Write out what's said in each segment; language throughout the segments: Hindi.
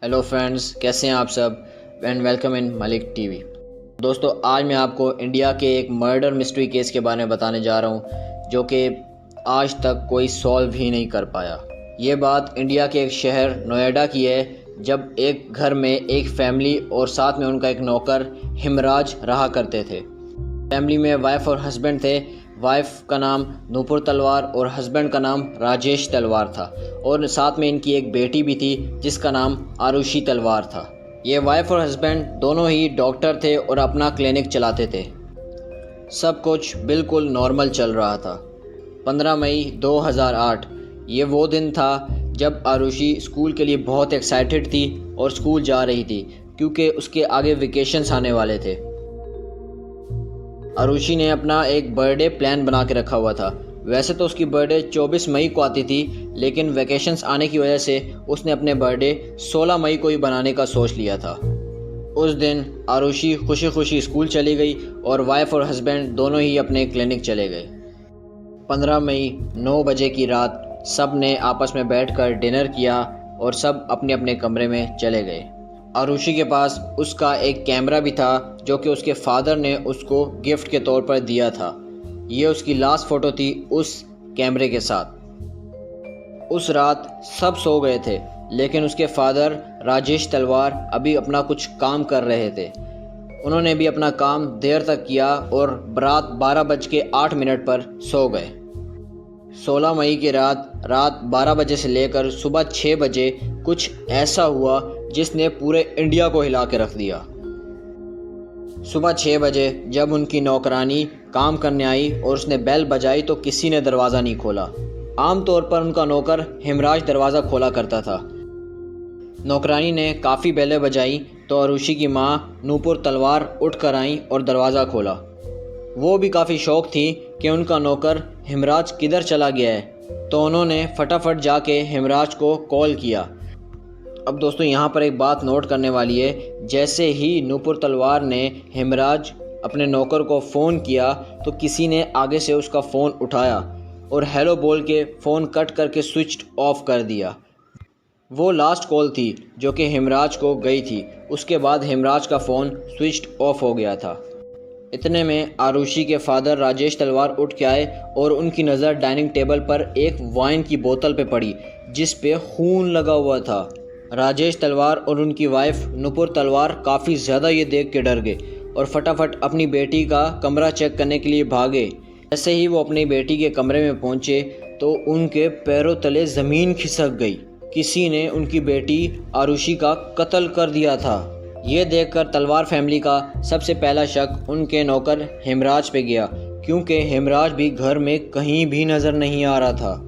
हेलो फ्रेंड्स, कैसे हैं आप सब and welcome in Malik TV. दोस्तों, आज मैं आपको इंडिया के एक मर्डर मिस्ट्री केस के बारे में बताने जा रहा हूं जो कि आज तक कोई सॉल्व ही नहीं कर पाया। ये बात इंडिया के एक शहर नोएडा की है, जब एक घर में एक फैमिली और साथ में उनका एक नौकर हिमराज रहा करते थे। फैमिली में वाइफ और हस्बैंड थे। वाइफ का नाम नूपुर तलवार और हस्बैंड का नाम राजेश तलवार था, और साथ में इनकी एक बेटी भी थी जिसका नाम आरुषि तलवार था। ये वाइफ और हस्बैंड दोनों ही डॉक्टर थे और अपना क्लिनिक चलाते थे। सब कुछ बिल्कुल नॉर्मल चल रहा था। 15 मई 2008 ये वो दिन था जब आरुषि स्कूल के लिए बहुत एक्साइटेड थी और स्कूल जा रही थी, क्योंकि उसके आगे वेकेशंस आने वाले थे। आरुषि ने अपना एक बर्थडे प्लान बना के रखा हुआ था। वैसे तो उसकी बर्थडे 24 मई को आती थी, लेकिन वैकेशंस आने की वजह से उसने अपने बर्थडे 16 मई को ही बनाने का सोच लिया था। उस दिन आरुषि खुशी खुशी स्कूल चली गई और वाइफ और हस्बैंड दोनों ही अपने क्लिनिक चले गए। 15 मई 9 बजे की रात सब ने आपस में बैठकर डिनर किया और सब अपने अपने कमरे में चले गए। आरुषि के पास उसका एक कैमरा भी था जो कि उसके फादर ने उसको गिफ्ट के तौर पर दिया था। ये उसकी लास्ट फ़ोटो थी उस कैमरे के साथ। उस रात सब सो गए थे, लेकिन उसके फादर राजेश तलवार अभी अपना कुछ काम कर रहे थे। उन्होंने भी अपना काम देर तक किया और रात 12:08 पर सो गए। 16 मई की रात 12 बजे से लेकर सुबह 6 बजे कुछ ऐसा हुआ जिसने पूरे इंडिया को हिला के रख दिया। सुबह 6 बजे जब उनकी नौकरानी काम करने आई और उसने बेल बजाई तो किसी ने दरवाज़ा नहीं खोला। आमतौर पर उनका नौकर हिमराज दरवाज़ा खोला करता था। नौकरानी ने काफ़ी बेलें बजाई तो आरुषि की माँ नूपुर तलवार उठ कर आई और दरवाज़ा खोला। वो भी काफ़ी शौक थी कि उनका नौकर हिमराज किधर चला गया है, तो उन्होंने फटाफट जाके हिमराज को कॉल किया। अब दोस्तों, यहाँ पर एक बात नोट करने वाली है। जैसे ही नूपुर तलवार ने हिमराज अपने नौकर को फ़ोन किया तो किसी ने आगे से उसका फ़ोन उठाया और हेलो बोल के फ़ोन कट करके स्विच ऑफ कर दिया। वो लास्ट कॉल थी जो कि हिमराज को गई थी। उसके बाद हिमराज का फ़ोन स्विच ऑफ हो गया था। इतने में आरुषि के फादर राजेश तलवार उठ के आए और उनकी नज़र डाइनिंग टेबल पर एक वाइन की बोतल पे पड़ी जिस पे खून लगा हुआ था। राजेश तलवार और उनकी वाइफ नूपुर तलवार काफ़ी ज़्यादा ये देख के डर गए और फटाफट अपनी बेटी का कमरा चेक करने के लिए भागे। जैसे ही वो अपनी बेटी के कमरे में पहुंचे तो उनके पैरों तले ज़मीन खिसक गई। किसी ने उनकी बेटी आरुषि का कत्ल कर दिया था। ये देखकर तलवार फैमिली का सबसे पहला शक उनके नौकर हिमराज पे गया, क्योंकि हिमराज भी घर में कहीं भी नज़र नहीं आ रहा था।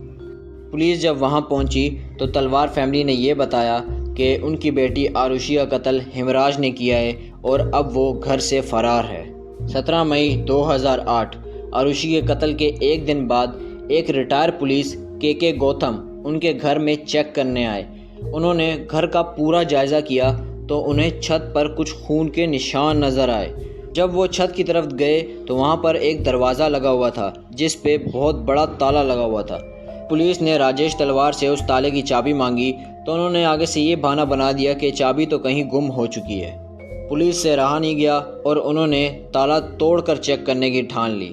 पुलिस जब वहां पहुंची तो तलवार फैमिली ने ये बताया कि उनकी बेटी आरुषि का कत्ल हिमराज ने किया है और अब वो घर से फ़रार है। 17 मई 2008 आरुषि के कत्ल के एक दिन बाद एक रिटायर पुलिस के गौतम उनके घर में चेक करने आए। उन्होंने घर का पूरा जायज़ा किया तो उन्हें छत पर कुछ खून के निशान नज़र आए। जब वो छत की तरफ गए तो वहाँ पर एक दरवाज़ा लगा हुआ था जिस पे बहुत बड़ा ताला लगा हुआ था। पुलिस ने राजेश तलवार से उस ताले की चाबी मांगी तो उन्होंने आगे से ये बहाना बना दिया कि चाबी तो कहीं गुम हो चुकी है। पुलिस से रहा नहीं गया और उन्होंने ताला तोड़कर चेक करने की ठान ली।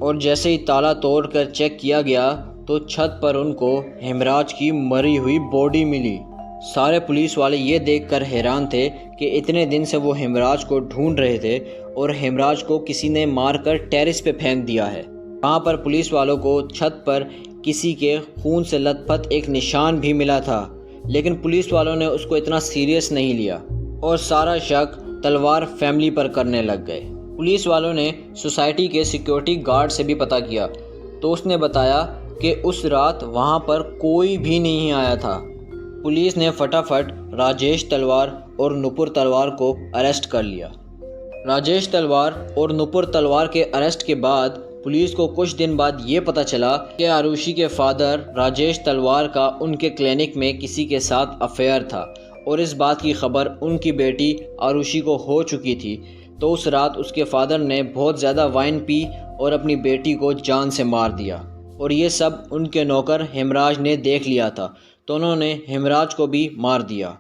और जैसे ही ताला तोड़कर चेक किया गया तो छत पर उनको हिमराज की मरी हुई बॉडी मिली। सारे पुलिस वाले ये देखकर हैरान थे कि इतने दिन से वो हिमराज को ढूंढ रहे थे और हिमराज को किसी ने मारकर टेरेस पे फेंक दिया है। वहाँ पर पुलिस वालों को छत पर किसी के खून से लथपथ एक निशान भी मिला था, लेकिन पुलिस वालों ने उसको इतना सीरियस नहीं लिया और सारा शक तलवार फैमिली पर करने लग गए। पुलिस वालों ने सोसाइटी के सिक्योरिटी गार्ड से भी पता किया तो उसने बताया कि उस रात वहाँ पर कोई भी नहीं आया था। पुलिस ने फटाफट राजेश तलवार और नूपुर तलवार को अरेस्ट कर लिया। राजेश तलवार और नूपुर तलवार के अरेस्ट के बाद पुलिस को कुछ दिन बाद ये पता चला कि आरुषि के फादर राजेश तलवार का उनके क्लिनिक में किसी के साथ अफेयर था और इस बात की खबर उनकी बेटी आरुषि को हो चुकी थी। तो उस रात उसके फादर ने बहुत ज़्यादा वाइन पी और अपनी बेटी को जान से मार दिया और ये सब उनके नौकर हिमराज ने देख लिया था, तो उन्होंने हिमराज को भी मार दिया।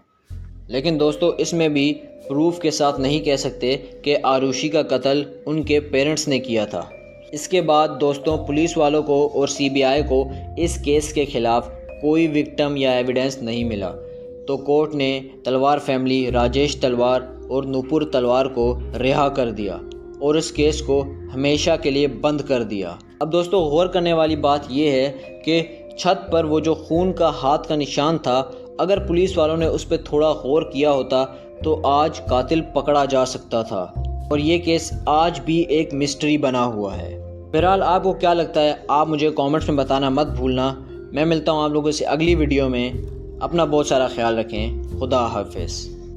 लेकिन दोस्तों इसमें भी प्रूफ के साथ नहीं कह सकते कि आरुषि का कत्ल उनके पेरेंट्स ने किया था। इसके बाद दोस्तों पुलिस वालों को और सीबीआई को इस केस के ख़िलाफ़ कोई विक्टिम या एविडेंस नहीं मिला, तो कोर्ट ने तलवार फैमिली, राजेश तलवार और नूपुर तलवार को रिहा कर दिया और इस केस को हमेशा के लिए बंद कर दिया। अब दोस्तों गौर करने वाली बात यह है कि छत पर वो जो खून का हाथ का निशान था, अगर पुलिस वालों ने उस पर थोड़ा गौर किया होता तो आज कातिल पकड़ा जा सकता था और ये केस आज भी एक मिस्ट्री बना हुआ है। बहरहाल आपको क्या लगता है, आप मुझे कमेंट्स में बताना मत भूलना। मैं मिलता हूँ आप लोगों से अगली वीडियो में। अपना बहुत सारा ख्याल रखें। खुदा हाफिज़।